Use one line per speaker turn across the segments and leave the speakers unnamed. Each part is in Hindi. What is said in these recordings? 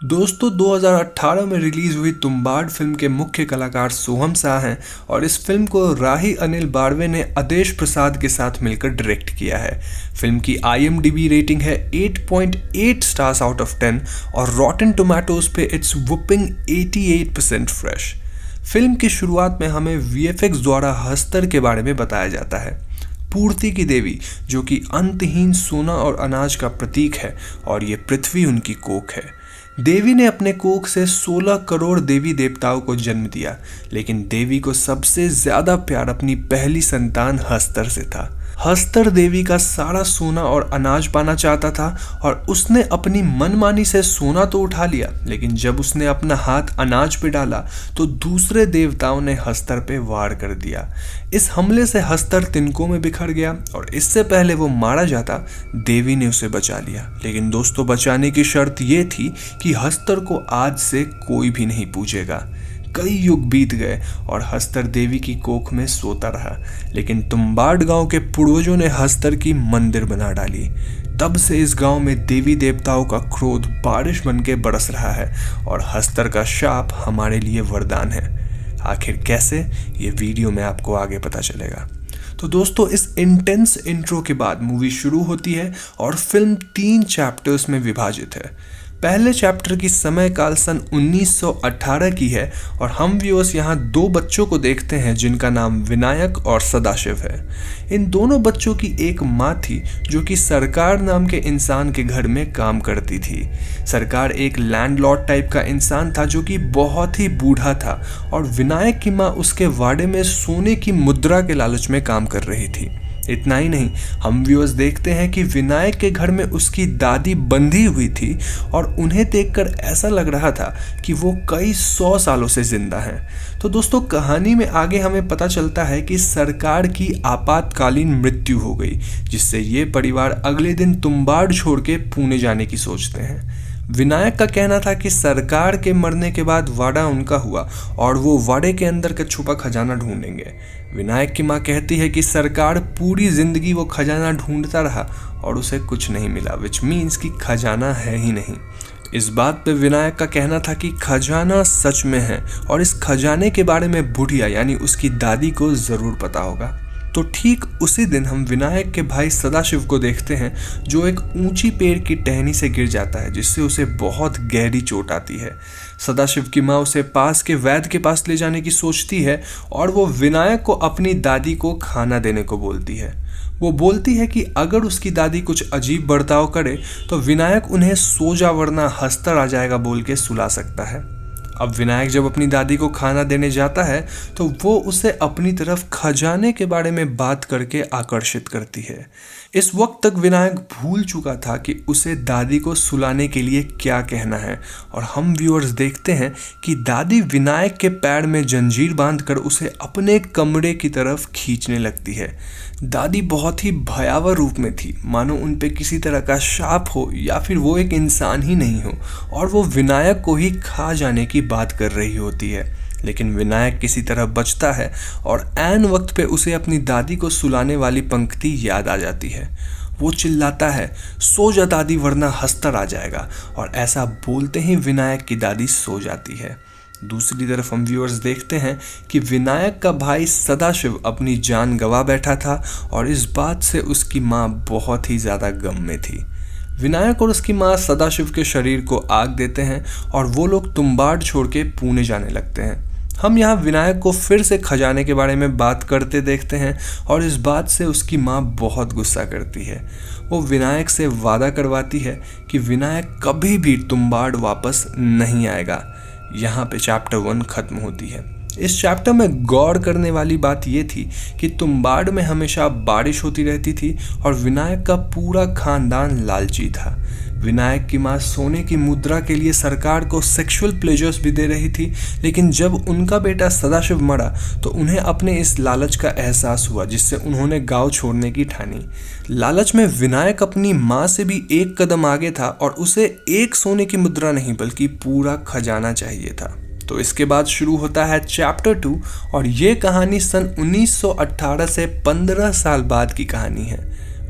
दोस्तों 2018 में रिलीज हुई तुम्बाड़ फिल्म के मुख्य कलाकार सोहम शाह हैं और इस फिल्म को राही अनिल बारवे ने आदेश प्रसाद के साथ मिलकर डायरेक्ट किया है। फिल्म की IMDb रेटिंग है 8.8 स्टार्स आउट ऑफ 10 और रॉटन टोमेटोज पे इट्स वुपिंग 88% फ्रेश। फिल्म की शुरुआत में हमें VFX द्वारा हस्तर के बारे में बताया जाता है। पूर्ति की देवी जो कि अंतहीन सोना और अनाज का प्रतीक है और ये पृथ्वी उनकी कोख है। देवी ने अपने कोख से 16 करोड़ देवी देवताओं को जन्म दिया, लेकिन देवी को सबसे ज्यादा प्यार अपनी पहली संतान हस्तर से था। हस्तर देवी का सारा सोना और अनाज पाना चाहता था और उसने अपनी मनमानी से सोना तो उठा लिया, लेकिन जब उसने अपना हाथ अनाज पे डाला तो दूसरे देवताओं ने हस्तर पे वार कर दिया। इस हमले से हस्तर तिनकों में बिखर गया और इससे पहले वो मारा जाता देवी ने उसे बचा लिया। लेकिन दोस्तों, बचाने की शर्त ये थी कि हस्तर को आज से कोई भी नहीं पूजेगा। कई युग बीत गए और हस्तर देवी की कोख में सोता रहा, लेकिन तुम्बाड़ गांव के पूर्वजों ने हस्तर की मंदिर बना डाली। तब से इस गांव में देवी देवताओं का क्रोध बारिश बन के बरस रहा है और हस्तर का शाप हमारे लिए वरदान है। आखिर कैसे, ये वीडियो में आपको आगे पता चलेगा। तो दोस्तों, इस इंटेंस इंट्रो के बाद मूवी शुरू होती है और फिल्म 3 चैप्टर्स में विभाजित है। पहले चैप्टर की समय काल सन 1918 की है और हम व्यूअर्स यहाँ 2 बच्चों को देखते हैं जिनका नाम विनायक और सदाशिव है। इन दोनों बच्चों की एक माँ थी जो कि सरकार नाम के इंसान के घर में काम करती थी। सरकार एक लैंडलॉर्ड टाइप का इंसान था जो कि बहुत ही बूढ़ा था और विनायक की माँ उसके वाड़े में सोने की मुद्रा के लालच में काम कर रही थी। इतना ही नहीं, हम व्यूअर्स देखते हैं कि विनायक के घर में उसकी दादी बंधी हुई थी और उन्हें देखकर ऐसा लग रहा था कि वो कई 100 सालों से जिंदा हैं। तो दोस्तों, कहानी में आगे हमें पता चलता है कि सरकार की आपातकालीन मृत्यु हो गई, जिससे ये परिवार अगले दिन तुम्बाड़ छोड़ के पुणे जाने की सोचते हैं। विनायक का कहना था कि सरकार के मरने के बाद वाड़ा उनका हुआ और वो वाड़े के अंदर का छुपा खजाना ढूंढेंगे। विनायक की माँ कहती है कि सरकार पूरी जिंदगी वो खजाना ढूंढता रहा और उसे कुछ नहीं मिला, विच मीन्स कि खजाना है ही नहीं। इस बात पे विनायक का कहना था कि खजाना सच में है और इस खजाने के बारे में बुढ़िया यानी उसकी दादी को जरूर पता होगा। तो ठीक उसी दिन हम विनायक के भाई सदाशिव को देखते हैं जो एक ऊंची पेड़ की टहनी से गिर जाता है, जिससे उसे बहुत गहरी चोट आती है। सदाशिव की माँ उसे पास के वैद्य के पास ले जाने की सोचती है और वो विनायक को अपनी दादी को खाना देने को बोलती है। वो बोलती है कि अगर उसकी दादी कुछ अजीब बर्ताव करे तो विनायक उन्हें सो जा वरना हस्तर आ जाएगा बोल के सुला सकता है। अब विनायक जब अपनी दादी को खाना देने जाता है तो वो उसे अपनी तरफ खजाने के बारे में बात करके आकर्षित करती है। इस वक्त तक विनायक भूल चुका था कि उसे दादी को सुलाने के लिए क्या कहना है और हम व्यूअर्स देखते हैं कि दादी विनायक के पैर में जंजीर बांधकर उसे अपने कमरे की तरफ खींचने लगती है। दादी बहुत ही भयावह रूप में थी, मानो उन पे किसी तरह का शाप हो या फिर वो एक इंसान ही नहीं हो और वो विनायक को ही खा जाने की बात कर रही होती है। लेकिन विनायक किसी तरह बचता है और ऐन वक्त पे उसे अपनी दादी को सुलाने वाली पंक्ति याद आ जाती है। वो चिल्लाता है, सो जा दादी वरना हस्तर आ जाएगा, और ऐसा बोलते ही विनायक की दादी सो जाती है। दूसरी तरफ हम व्यूअर्स देखते हैं कि विनायक का भाई सदाशिव अपनी जान गंवा बैठा था और इस बात से उसकी माँ बहुत ही ज़्यादा गम में थी। विनायक और उसकी माँ सदाशिव के शरीर को आग देते हैं और वो लोग तुम्बाड़ छोड़ के पुणे जाने लगते हैं। हम यहाँ विनायक को फिर से खजाने के बारे में बात करते देखते हैं और इस बात से उसकी माँ बहुत गुस्सा करती है। वो विनायक से वादा करवाती है कि विनायक कभी भी तुम्बाड़ वापस नहीं आएगा। यहाँ पे चैप्टर 1 खत्म होती है। इस चैप्टर में गौर करने वाली बात ये थी कि तुम्बाड़ में हमेशा बारिश होती रहती थी और विनायक का पूरा खानदान लालची था। विनायक की माँ सोने की मुद्रा के लिए सरकार को सेक्सुअल प्लेजर्स भी दे रही थी, लेकिन जब उनका बेटा सदाशिव मरा तो उन्हें अपने इस लालच का एहसास हुआ, जिससे उन्होंने गांव छोड़ने की ठानी। लालच में विनायक अपनी माँ से भी एक कदम आगे था और उसे एक सोने की मुद्रा नहीं बल्कि पूरा खजाना चाहिए था। तो इसके बाद शुरू होता है चैप्टर 2 और ये कहानी सन 1918 से 15 साल बाद की कहानी है।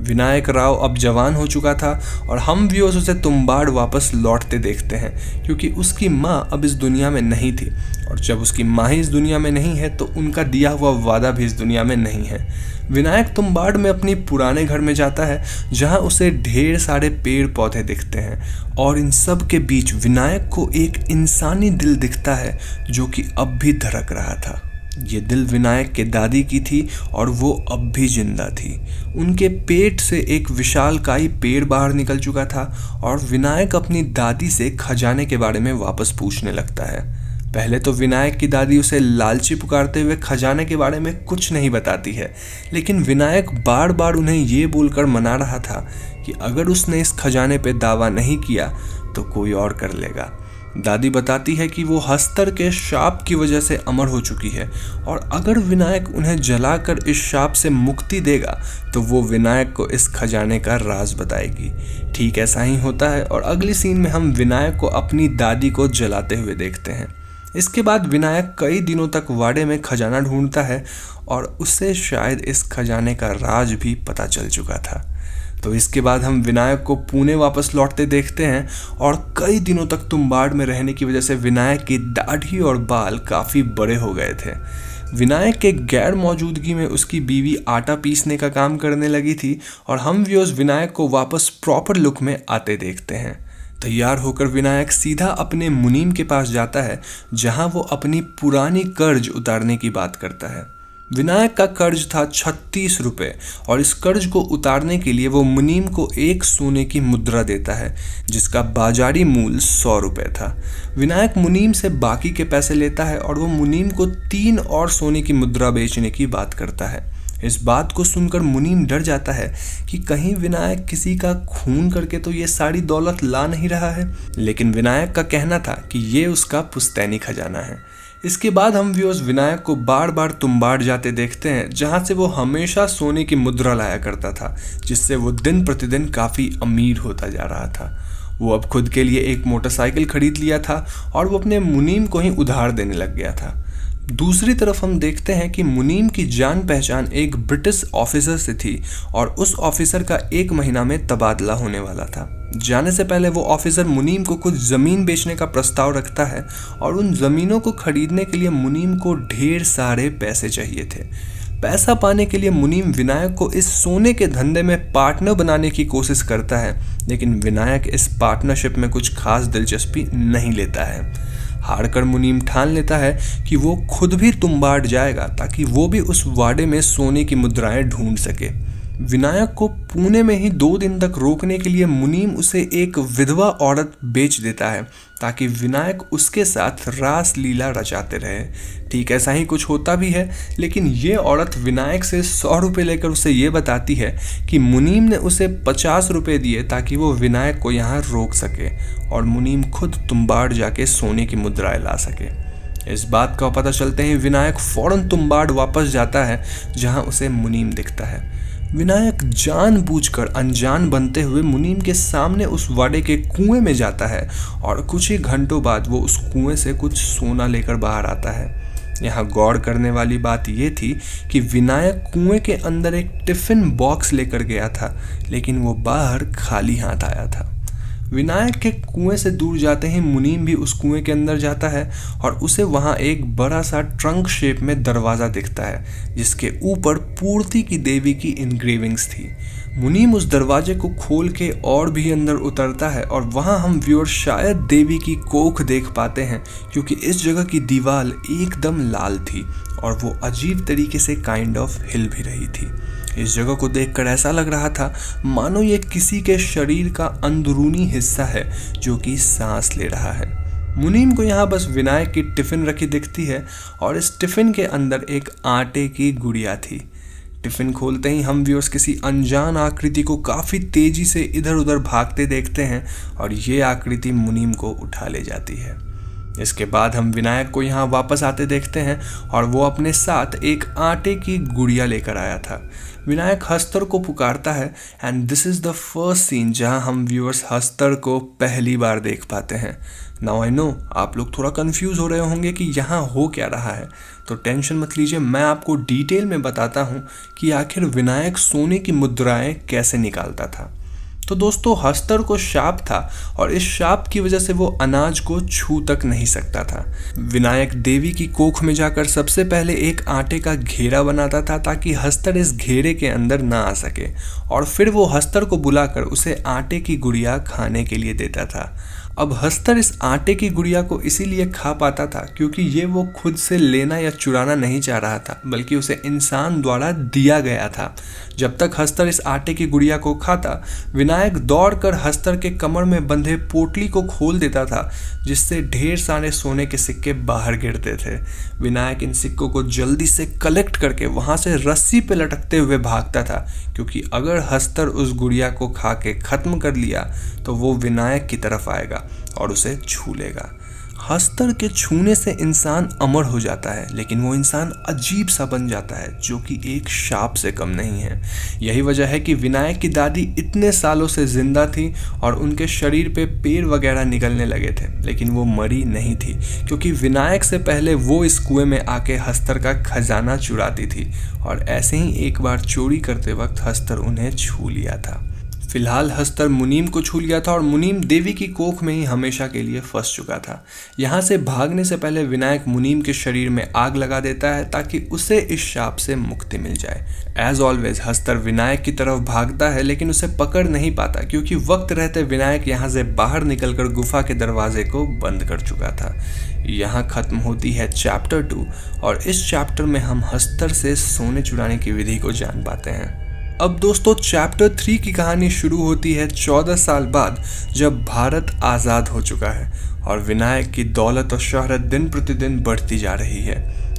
विनायक राव अब जवान हो चुका था और हम व्यूअर्स उसे तुम्बाड़ वापस लौटते देखते हैं, क्योंकि उसकी माँ अब इस दुनिया में नहीं थी, और जब उसकी माँ ही इस दुनिया में नहीं है तो उनका दिया हुआ वादा भी इस दुनिया में नहीं है। विनायक तुम्बाड़ में अपनी पुराने घर में जाता है, जहाँ उसे ढेर सारे पेड़ पौधे दिखते हैं, और इन सब के बीच विनायक को एक इंसानी दिल दिखता है जो कि अब भी धड़क रहा था। ये दिल विनायक के दादी की थी और वो अब भी जिंदा थी। उनके पेट से एक विशालकाय पेड़ बाहर निकल चुका था और विनायक अपनी दादी से खजाने के बारे में वापस पूछने लगता है। पहले तो विनायक की दादी उसे लालची पुकारते हुए खजाने के बारे में कुछ नहीं बताती है, लेकिन विनायक बार बार उन्हें ये बोलकर मना रहा था कि अगर उसने इस खजाने पे दावा नहीं किया तो कोई और कर लेगा। दादी बताती है कि वो हस्तर के शाप की वजह से अमर हो चुकी है, और अगर विनायक उन्हें जलाकर इस शाप से मुक्ति देगा तो वो विनायक को इस खजाने का राज बताएगी। ठीक ऐसा ही होता है, और अगली सीन में हम विनायक को अपनी दादी को जलाते हुए देखते हैं। इसके बाद विनायक कई दिनों तक वाड़े में खजाना ढूंढता है और उसे शायद इस खजाने का राज भी पता चल चुका था। तो इसके बाद हम विनायक को पुणे वापस लौटते देखते हैं, और कई दिनों तक तुम्बाड़ में रहने की वजह से विनायक की दाढ़ी और बाल काफ़ी बड़े हो गए थे। विनायक के गैर मौजूदगी में उसकी बीवी आटा पीसने का काम करने लगी थी, और हम व्यूअर्स विनायक को वापस प्रॉपर लुक में आते देखते हैं। तैयार होकर विनायक सीधा अपने मुनीम के पास जाता है, जहां वो अपनी पुरानी कर्ज उतारने की बात करता है। विनायक का कर्ज था 36 रुपये, और इस कर्ज को उतारने के लिए वो मुनीम को एक सोने की मुद्रा देता है, जिसका बाजारी मूल्य 100 रुपये था। विनायक मुनीम से बाकी के पैसे लेता है और वो मुनीम को 3 और सोने की मुद्रा बेचने की बात करता है। इस बात को सुनकर मुनीम डर जाता है कि कहीं विनायक किसी का खून करके तो ये सारी दौलत ला नहीं रहा है, लेकिन विनायक का कहना था कि ये उसका पुश्तैनी खजाना है। इसके बाद हम व्यूअर्स विनायक को बार बार तुम्बाड़ जाते देखते हैं, जहां से वो हमेशा सोने की मुद्रा लाया करता था, जिससे वो दिन प्रतिदिन काफ़ी अमीर होता जा रहा था। वो अब खुद के लिए एक मोटरसाइकिल खरीद लिया था और वो अपने मुनीम को ही उधार देने लग गया था। दूसरी तरफ हम देखते हैं कि मुनीम की जान पहचान एक ब्रिटिश ऑफिसर से थी, और उस ऑफिसर का 1 महीना में तबादला होने वाला था। जाने से पहले वो ऑफिसर मुनीम को कुछ ज़मीन बेचने का प्रस्ताव रखता है, और उन ज़मीनों को खरीदने के लिए मुनीम को ढेर सारे पैसे चाहिए थे। पैसा पाने के लिए मुनीम विनायक को इस सोने के धंधे में पार्टनर बनाने की कोशिश करता है, लेकिन विनायक इस पार्टनरशिप में कुछ खास दिलचस्पी नहीं लेता है। हारकर मुनीम ठान लेता है कि वो खुद भी तुम्बाड़ जाएगा, ताकि वो भी उस वाड़े में सोने की मुद्राएं ढूंढ सके। विनायक को पुणे में ही 2 दिन तक रोकने के लिए मुनीम उसे एक विधवा औरत बेच देता है, ताकि विनायक उसके साथ रास लीला रचाते रहे। ठीक ऐसा ही कुछ होता भी है, लेकिन ये औरत विनायक से 100 रुपये लेकर उसे ये बताती है कि मुनीम ने उसे 50 रुपये दिए ताकि वो विनायक को यहाँ रोक सके, और मुनीम खुद तुम्बाड़ जाके सोने की मुद्राएं ला सके। इस बात का पता चलते ही विनायक फौरन तुम्बाड़ वापस जाता है, जहाँ उसे मुनीम दिखता है। विनायक जानबूझकर अनजान बनते हुए मुनीम के सामने उस वाड़े के कुएं में जाता है, और कुछ ही घंटों बाद वो उस कुएं से कुछ सोना लेकर बाहर आता है। यहाँ गौर करने वाली बात ये थी कि विनायक कुएं के अंदर एक टिफिन बॉक्स लेकर गया था, लेकिन वो बाहर खाली हाथ आया था। विनायक के कुएं से दूर जाते ही मुनीम भी उस कुएं के अंदर जाता है, और उसे वहां एक बड़ा सा ट्रंक शेप में दरवाज़ा दिखता है, जिसके ऊपर पूर्ति की देवी की इंग्रेविंग्स थी। मुनीम उस दरवाजे को खोल के और भी अंदर उतरता है, और वहां हम व्यूअर शायद देवी की कोख देख पाते हैं, क्योंकि इस जगह की दीवार एकदम लाल थी और वो अजीब तरीके से काइंड ऑफ हिल भी रही थी। इस जगह को देखकर ऐसा लग रहा था मानो ये किसी के शरीर का अंदरूनी हिस्सा है जो कि सांस ले रहा है। मुनीम को यहाँ बस विनायक की टिफ़िन रखी दिखती है, और इस टिफ़िन के अंदर एक आटे की गुड़िया थी। टिफ़िन खोलते ही हम व्यूअर्स किसी अनजान आकृति को काफ़ी तेज़ी से इधर उधर भागते देखते हैं, और ये आकृति मुनीम को उठा ले जाती है। इसके बाद हम विनायक को यहाँ वापस आते देखते हैं और वो अपने साथ एक आटे की गुड़िया लेकर आया था। विनायक हस्तर को पुकारता है and this is the first scene जहाँ हम व्यूअर्स हस्तर को पहली बार देख पाते हैं। नाउ आई नो आप लोग थोड़ा कंफ्यूज हो रहे होंगे कि यहाँ हो क्या रहा है, तो टेंशन मत लीजिए, मैं आपको डिटेल में बताता हूँ कि आखिर विनायक सोने की मुद्राएं कैसे निकालता था। तो दोस्तों हस्तर को शाप था और इस शाप की वजह से वो अनाज को छू तक नहीं सकता था। विनायक देवी की कोख में जाकर सबसे पहले एक आटे का घेरा बनाता था ताकि हस्तर इस घेरे के अंदर ना आ सके, और फिर वो हस्तर को बुलाकर उसे आटे की गुड़िया खाने के लिए देता था। अब हस्तर इस आटे की गुड़िया को इसीलिए खा पाता था क्योंकि ये वो खुद से लेना या चुराना नहीं चाह रहा था, बल्कि उसे इंसान द्वारा दिया गया था। जब तक हस्तर इस आटे की गुड़िया को खाता, विनायक दौड़कर हस्तर के कमर में बंधे पोटली को खोल देता था, जिससे ढेर सारे सोने के सिक्के बाहर गिरते थे। विनायक इन सिक्कों को जल्दी से कलेक्ट करके वहां से रस्सी पे लटकते हुए भागता था, क्योंकि अगर हस्तर उस गुड़िया को खा के खत्म कर लिया तो वो विनायक की तरफ आएगा और उसे छू लेगा। हस्तर के छूने से इंसान अमर हो जाता है, लेकिन वो इंसान अजीब सा बन जाता है जो कि एक शाप से कम नहीं है। यही वजह है कि विनायक की दादी इतने सालों से जिंदा थी और उनके शरीर पे पैर वगैरह निकलने लगे थे, लेकिन वो मरी नहीं थी, क्योंकि विनायक से पहले वो इस कुएं में आके हस्तर का खजाना चुराती थी, और ऐसे ही एक बार चोरी करते वक्त हस्तर उन्हें छू लिया था। फिलहाल हस्तर मुनीम को छू लिया था और मुनीम देवी की कोख में ही हमेशा के लिए फंस चुका था। यहाँ से भागने से पहले विनायक मुनीम के शरीर में आग लगा देता है ताकि उसे इस शाप से मुक्ति मिल जाए। एज ऑलवेज हस्तर विनायक की तरफ भागता है, लेकिन उसे पकड़ नहीं पाता क्योंकि वक्त रहते विनायक यहाँ से बाहर निकलकर गुफा के दरवाजे को बंद कर चुका था। यहाँ खत्म होती है चैप्टर 2 और इस चैप्टर में हम हस्तर से सोने चुराने की विधि को जान पाते हैं। अब दोस्तों चैप्टर 3 की कहानी शुरू होती है 14 साल बाद, जब भारत आज़ाद हो चुका है और विनायक की दौलत और शोहरत दिन प्रतिदिन बढ़ती जा रही है।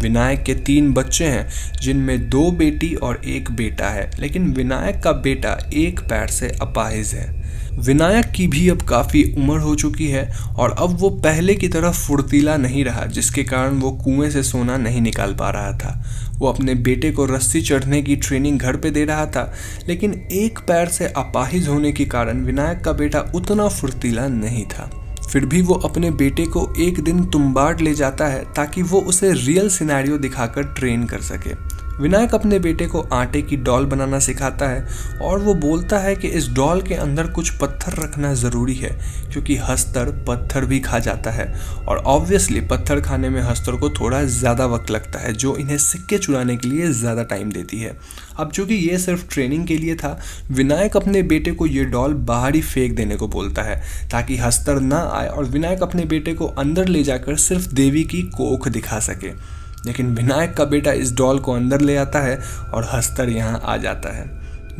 विनायक के 3 बच्चे हैं, जिनमें 2 बेटी और 1 बेटा है, लेकिन विनायक का बेटा एक पैर से अपाहिज है। विनायक की भी अब काफ़ी उम्र हो चुकी है और अब वो पहले की तरह फुर्तीला नहीं रहा, जिसके कारण वो कुएं से सोना नहीं निकाल पा रहा था। वो अपने बेटे को रस्सी चढ़ने की ट्रेनिंग घर पे दे रहा था, लेकिन एक पैर से अपाहिज होने के कारण विनायक का बेटा उतना फुर्तीला नहीं था। फिर भी वो अपने बेटे को एक दिन तुम्बाड ले जाता है ताकि वो उसे रियल सिनेरियो दिखाकर ट्रेन कर सके। विनायक अपने बेटे को आटे की डॉल बनाना सिखाता है और वो बोलता है कि इस डॉल के अंदर कुछ पत्थर रखना ज़रूरी है, क्योंकि हस्तर पत्थर भी खा जाता है और ऑब्वियसली पत्थर खाने में हस्तर को थोड़ा ज़्यादा वक्त लगता है, जो इन्हें सिक्के चुराने के लिए ज़्यादा टाइम देती है। अब चूँकि ये सिर्फ ट्रेनिंग के लिए था, विनायक अपने बेटे को ये डॉल बाहर ही फेंक देने को बोलता है ताकि हस्तर ना आए और विनायक अपने बेटे को अंदर ले जाकर सिर्फ देवी की कोख दिखा सके। लेकिन विनायक का बेटा इस डॉल को अंदर ले आता है और हस्तर यहाँ आ जाता है।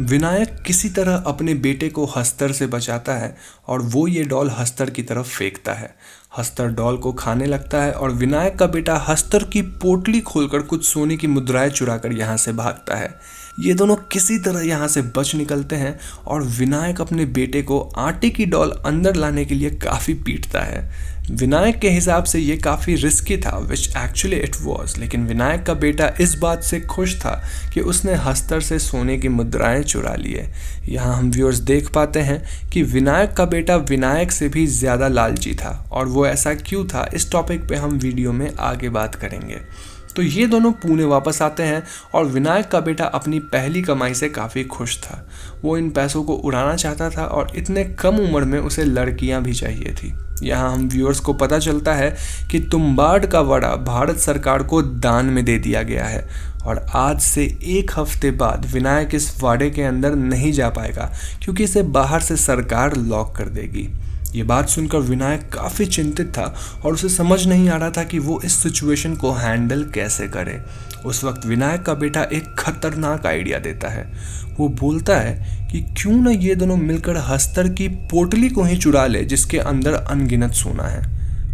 विनायक किसी तरह अपने बेटे को हस्तर से बचाता है और वो ये डॉल हस्तर की तरफ फेंकता है। हस्तर डॉल को खाने लगता है और विनायक का बेटा हस्तर की पोटली खोलकर कुछ सोने की मुद्राएं चुराकर यहाँ से भागता है। ये दोनों किसी तरह यहाँ से बच निकलते हैं और विनायक अपने बेटे को आटे की डॉल अंदर लाने के लिए काफ़ी पीटता है। विनायक के हिसाब से ये काफ़ी रिस्की था, विच एक्चुअली इट वॉज, लेकिन विनायक का बेटा इस बात से खुश था कि उसने हस्तर से सोने की मुद्राएं चुरा लिए। यहाँ हम व्यूअर्स देख पाते हैं कि विनायक का बेटा विनायक से भी ज़्यादा लालची था, और वो ऐसा क्यों था इस टॉपिक पे हम वीडियो में आगे बात करेंगे। तो ये दोनों पुणे वापस आते हैं और विनायक का बेटा अपनी पहली कमाई से काफ़ी खुश था। वो इन पैसों को उड़ाना चाहता था और इतने कम उम्र में उसे लड़कियां भी चाहिए थी। यहाँ हम व्यूअर्स को पता चलता है कि तुम्बाड का वड़ा भारत सरकार को दान में दे दिया गया है और आज से 1 हफ्ते बाद विनायक इस वाड़े के अंदर नहीं जा पाएगा, क्योंकि इसे बाहर से सरकार लॉक कर देगी। ये बात सुनकर विनायक काफ़ी चिंतित था और उसे समझ नहीं आ रहा था कि वो इस सिचुएशन को हैंडल कैसे करे। उस वक्त विनायक का बेटा एक खतरनाक आइडिया देता है। वो बोलता है कि क्यों न ये दोनों मिलकर हस्तर की पोटली को ही चुरा ले, जिसके अंदर अनगिनत सोना है।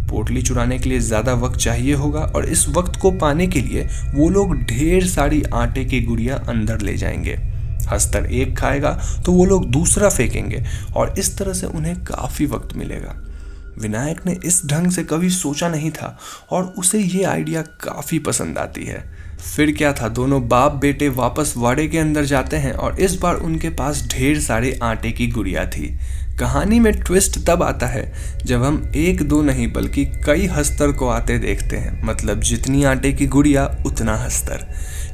पोटली चुराने के लिए ज़्यादा वक्त चाहिए होगा और इस वक्त को पाने के लिए वो लोग ढेर सारी आटे की गुड़िया अंदर ले जाएंगे। हस्तर एक खाएगा तो वो लोग दूसरा फेंकेंगे और इस तरह से उन्हें काफ़ी वक्त मिलेगा। विनायक ने इस ढंग से कभी सोचा नहीं था और उसे ये आइडिया काफ़ी पसंद आती है। फिर क्या था, दोनों बाप बेटे वापस वाड़े के अंदर जाते हैं और इस बार उनके पास ढेर सारे आटे की गुड़िया थी। कहानी में ट्विस्ट तब आता है जब हम एक दो नहीं बल्कि कई हस्तर को आते देखते हैं, मतलब जितनी आटे की गुड़िया उतना हस्तर।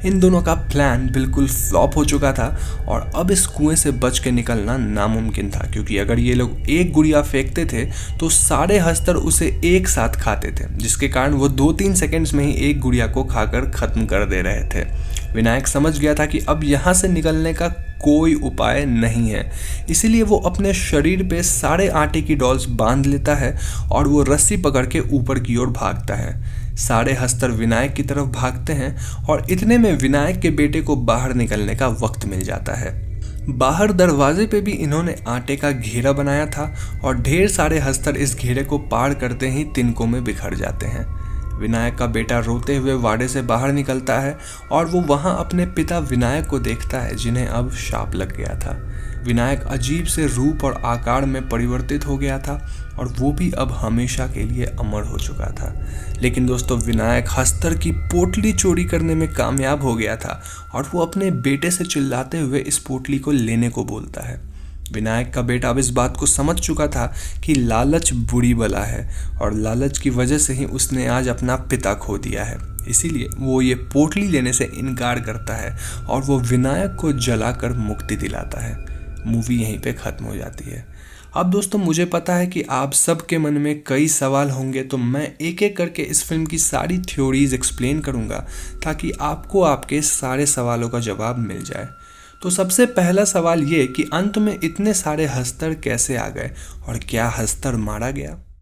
इन दोनों का प्लान बिल्कुल फ्लॉप हो चुका था और अब इस कुएं से बच के निकलना नामुमकिन था, क्योंकि अगर ये लोग एक गुड़िया फेंकते थे तो सारे हस्तर उसे एक साथ खाते थे, जिसके कारण वो 2-3 सेकंड्स में ही एक गुड़िया को खाकर खत्म कर दे रहे थे। विनायक समझ गया था कि अब यहाँ से निकलने का कोई उपाय नहीं है, इसीलिए वो अपने शरीर पे सारे आटे की डॉल्स बांध लेता है और वो रस्सी पकड़ के ऊपर की ओर भागता है। सारे हस्तर विनायक की तरफ भागते हैं और इतने में विनायक के बेटे को बाहर निकलने का वक्त मिल जाता है। बाहर दरवाजे पे भी इन्होंने आटे का घेरा बनाया था और ढेर सारे हस्तर इस घेरे को पार करते ही तिनकों में बिखर जाते हैं। विनायक का बेटा रोते हुए वाड़े से बाहर निकलता है और वो वहाँ अपने पिता विनायक को देखता है, जिन्हें अब शाप लग गया था। विनायक अजीब से रूप और आकार में परिवर्तित हो गया था और वो भी अब हमेशा के लिए अमर हो चुका था। लेकिन दोस्तों, विनायक हस्तर की पोटली चोरी करने में कामयाब हो गया था और वो अपने बेटे से चिल्लाते हुए इस पोटली को लेने को बोलता है। विनायक का बेटा अब इस बात को समझ चुका था कि लालच बुरी बला है और लालच की वजह से ही उसने आज अपना पिता खो दिया है। इसीलिए वो ये पोटली लेने से इनकार करता है और वो विनायक को जलाकर मुक्ति दिलाता है। मूवी यहीं पे ख़त्म हो जाती है। अब दोस्तों, मुझे पता है कि आप सबके मन में कई सवाल होंगे, तो मैं एक एक करके इस फिल्म की सारी थ्योरीज एक्सप्लेन करूँगा ताकि आपको आपके सारे सवालों का जवाब मिल जाए। तो सबसे पहला सवाल ये कि अंत में इतने सारे हस्तर कैसे आ गए और क्या हस्तर मारा गया?